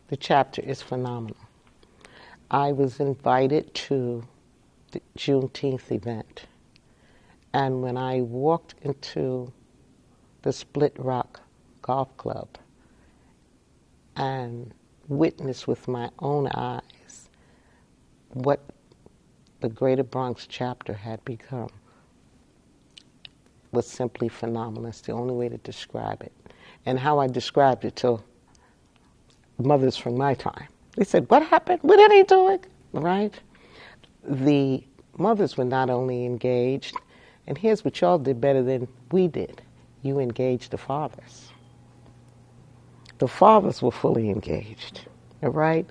The chapter is phenomenal. I was invited to the Juneteenth event, and when I walked into the Split Rock Golf Club and witnessed with my own eyes what the Greater Bronx chapter had become, was simply phenomenal. It's the only way to describe it. And how I described it to mothers from my time. They said, what happened? What are they doing? Right? The mothers were not only engaged, and here's what y'all did better than we did. You engaged the fathers. The fathers were fully engaged, all right?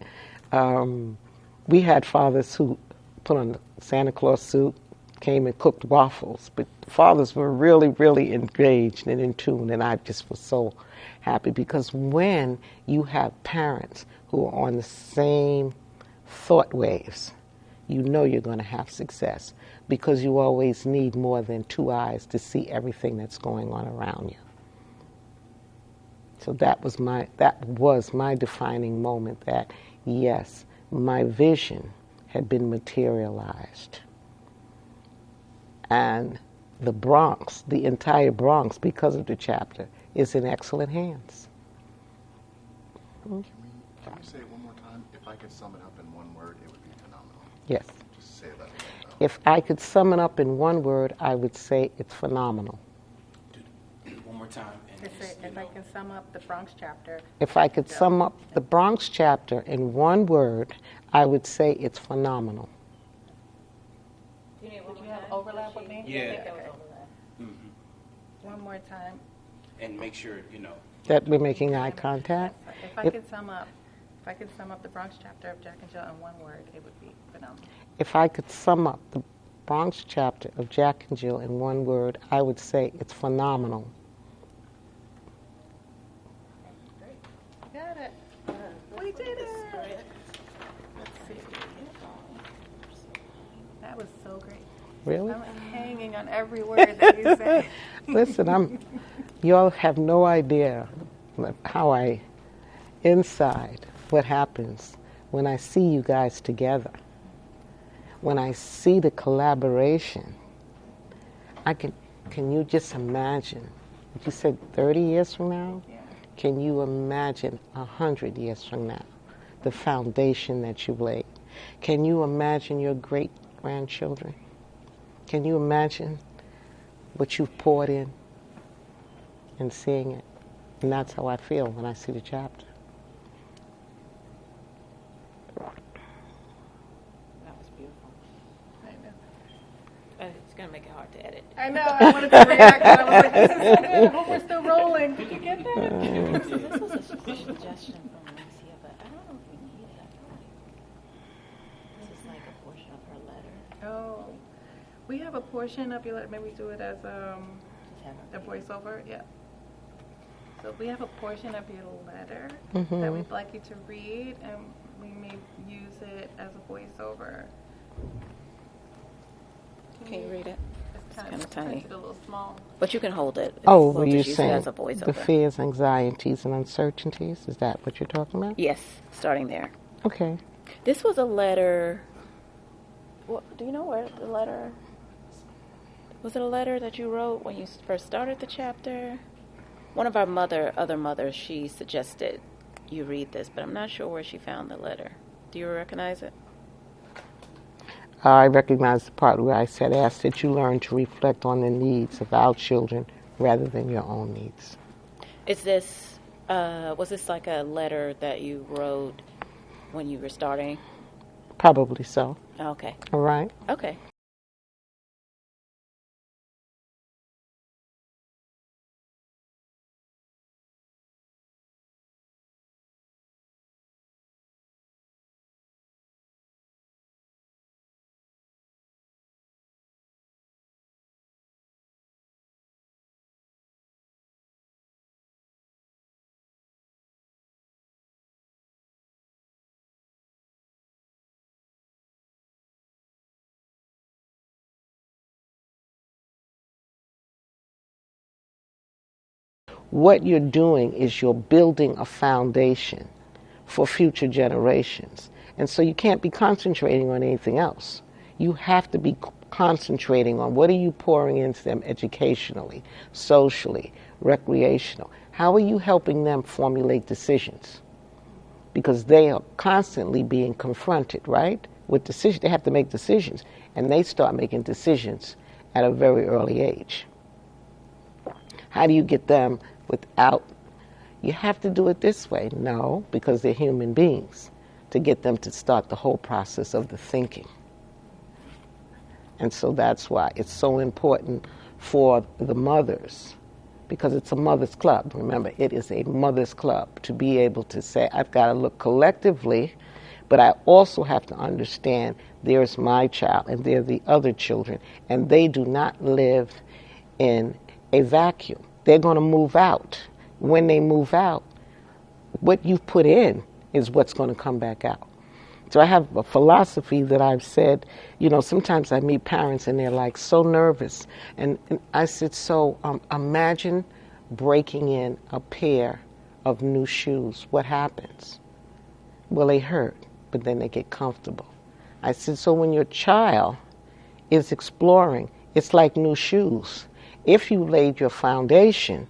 We had fathers who put on the Santa Claus suit, came and cooked waffles, but the fathers were really, really engaged and in tune, and I just was so happy because when you have parents who are on the same thought waves, you know you're going to have success because you always need more than two eyes to see everything that's going on around you. So that was my defining moment that, yes, my vision had been materialized. And the Bronx, the entire Bronx, because of the chapter, is in excellent hands. Can we say it one more time? If I could sum it up in one word, it would be phenomenal. Yes. Just say that. If I could sum it up in one word, I would say it's phenomenal. One more time. If I can sum up the Bronx chapter. If I could sum up the Bronx chapter in one word, I would say it's phenomenal. Did you have overlap with me? Yeah. I think there was overlap. Mm-hmm. One more time. And make sure, That we're making eye contact? If I could sum up the Bronx chapter of Jack and Jill in one word, it would be phenomenal. If I could sum up the Bronx chapter of Jack and Jill in one word, I would say it's phenomenal. Got it. We did it. Let's see. That was so great. Really? I'm hanging on every word that you said. Listen, y'all have no idea how inside what happens when I see you guys together. When I see the collaboration, can you just imagine, you said 30 years from now? Yeah. Can you imagine 100 years from now, the foundation that you laid? Can you imagine your great-grandchildren? Can you imagine what you've poured in and seeing it? And that's how I feel when I see the chapter. That was beautiful. I know. It's going to make it hard to edit. I know. I wanted to react, and I was like, this is so good. I hope we're still rolling. Did you get that? This was a suggestion from Alicia, but I don't know if we need it. I feel like this is like a portion of her letter. Oh. We have a portion of your letter. Maybe do it as the voiceover. Yeah. So we have a portion of your letter that we'd like you to read, and we may use it as a voiceover. Can you read it? It's kind of tiny. It's a little small. But you can hold it. Oh, We'll were just you use it saying as a voiceover. the fears, anxieties, and uncertainties? Is that what you're talking about? Yes, starting there. Okay. This was a letter. Do you know where the letter? Was it a letter that you wrote when you first started the chapter? One of our other mothers, she suggested you read this, but I'm not sure where she found the letter. Do you recognize it? I recognize the part where I said, ask that you learn to reflect on the needs of our children rather than your own needs. Is this, was this like a letter that you wrote when you were starting? Probably so. Okay. All right. Okay. What you're doing is you're building a foundation for future generations. And so you can't be concentrating on anything else. You have to be concentrating on what are you pouring into them educationally, socially, recreational. How are you helping them formulate decisions? Because they are constantly being confronted, right? With decisions. They have to make decisions. And they start making decisions at a very early age. How do you get them without, you have to do it this way? No, because they're human beings, to get them to start the whole process of the thinking. And so that's why it's so important for the mothers, because it's a mother's club. Remember, it is a mother's club to be able to say, I've got to look collectively, but I also have to understand there's my child and there are the other children, and they do not live in a vacuum. They're going to move out. When they move out, what you've put in is what's going to come back out. So I have a philosophy that I've said, sometimes I meet parents and they're like so nervous. And I said, so imagine breaking in a pair of new shoes. What happens? Well, they hurt, but then they get comfortable. I said, so when your child is exploring, it's like new shoes. If you laid your foundation,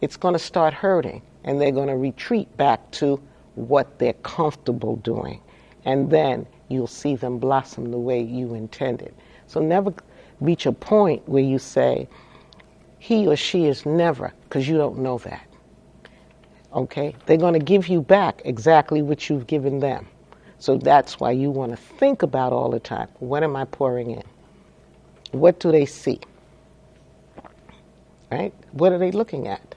it's going to start hurting, and they're going to retreat back to what they're comfortable doing. And then you'll see them blossom the way you intended. So never reach a point where you say, he or she is never, because you don't know that. Okay? They're going to give you back exactly what you've given them. So that's why you want to think about all the time, what am I pouring in? What do they see? Right? What are they looking at?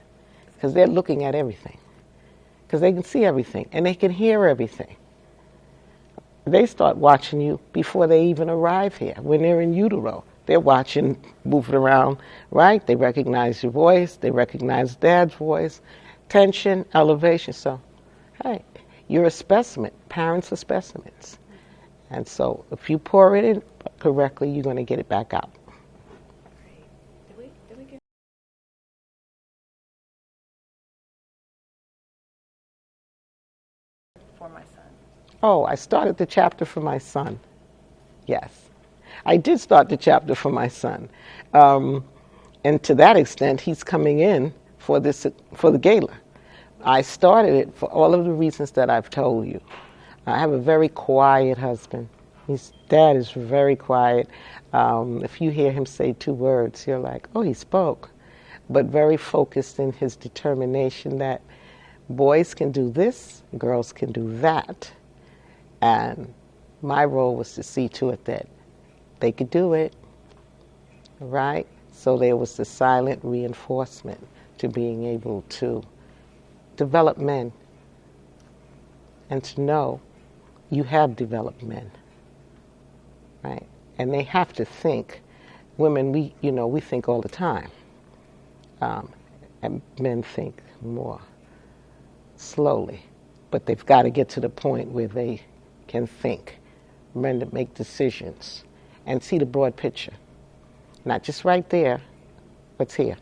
Because they're looking at everything. Because they can see everything and they can hear everything. They start watching you before they even arrive here. When they're in utero, they're watching, moving around, right? They recognize your voice. They recognize Dad's voice, tension, elevation. So, hey, you're a specimen. Parents are specimens. And so if you pour it in correctly, you're going to get it back out. For my son. Oh, I started the chapter for my son. Yes. I did start the chapter for my son. And to that extent, he's coming in for the gala. I started it for all of the reasons that I've told you. I have a very quiet husband. His dad is very quiet. If you hear him say 2 words, you're like, oh, he spoke. But very focused in his determination that boys can do this, girls can do that. And my role was to see to it that they could do it, right? So there was the silent reinforcement to being able to develop men and to know you have developed men, right? And they have to think. Women, we think all the time. And men think more slowly. But they've got to get to the point where they can think, learn to make decisions, and see the broad picture. Not just right there, what's here.